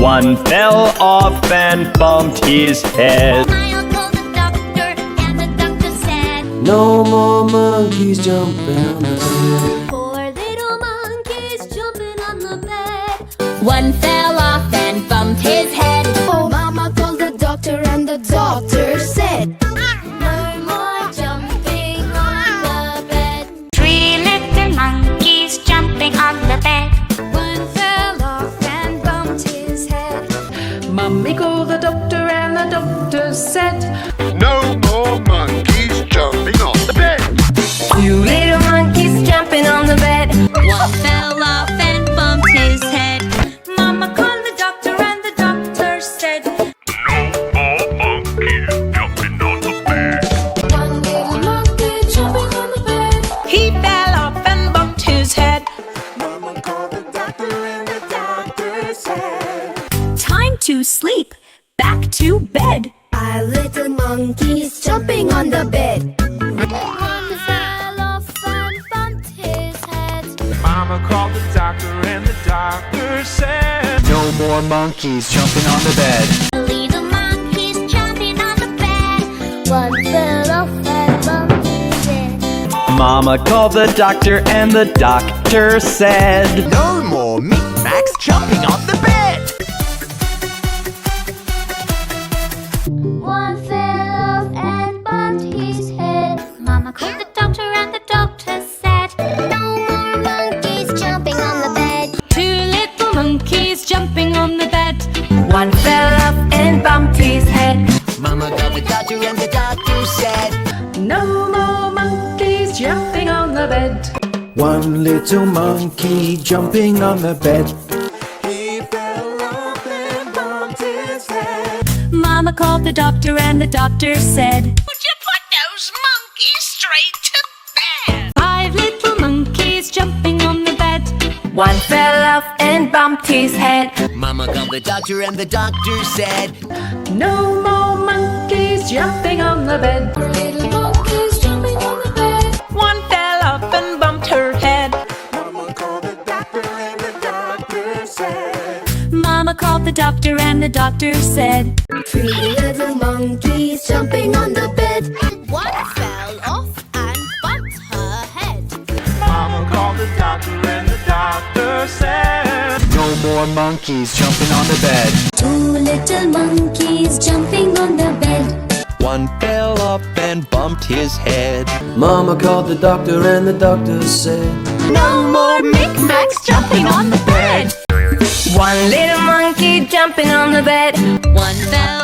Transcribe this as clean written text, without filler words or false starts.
One fell off and bumped his head. Smile told the doctor, and the doctor said, No more monkeys jumping on the bed. four little monkeys jumping on the bed. One fell off and bumped his head. Oh, Mama called the doctor and the doctor said, No more jumping on the bed. Three little monkeys jumping on the bed. One fell off and bumped his head. Mummy called the doctor and the doctor said, No more monkeys jumping on the bed. Two little monkeys jumping on the bed. One fell off and bumped his head. Mama called the doctor and the doctor said, No more monkeys jumping on the bed. One little monkey jumping on the bed. he fell off and bumped his head. Mama called the doctor and the doctor said, Time to sleep. Back to bed. Five little monkeys jumping on the bed. One fell off and bumped his head. Mama called the doctor and the doctor said, No more monkeys jumping on the bed. Little monkeys jumping on the bed. One fell off and bumped his head. Mama called the doctor and the doctor said, No more Micmacs jumping on the bed. One fell off and bumped his head. Mama called the doctor and the doctor said, No more monkeys jumping on the bed. Two little monkeys jumping on the bed. One fell off and bumped his head. Mama called the doctor and the doctor said, No more monkeys jumping on the bed. One little monkey jumping on the bed. he fell off and bumped his head. Mama called the doctor and the doctor said, Would you put those monkeys straight to bed? Five little monkeys jumping on the bed. One fell off and bumped his head. Mama called the doctor and the doctor said, No more monkeys jumping on the bed. Little monkeys jumping on the bed. One fell off and bumped her head. Mama called the doctor and the doctor said, Mama called the doctor and the doctor said, Three little monkeys jumping on the bed. One fell off and bumped her head. Mama called the doctor and the doctor said, No more monkeys jumping on the bed. Two little monkeys jumping on the bed. One fell off and bumped his head. Mama called the doctor and the doctor said, No more Micmacs jumping on the bed. One little monkey jumping on the bed. One fell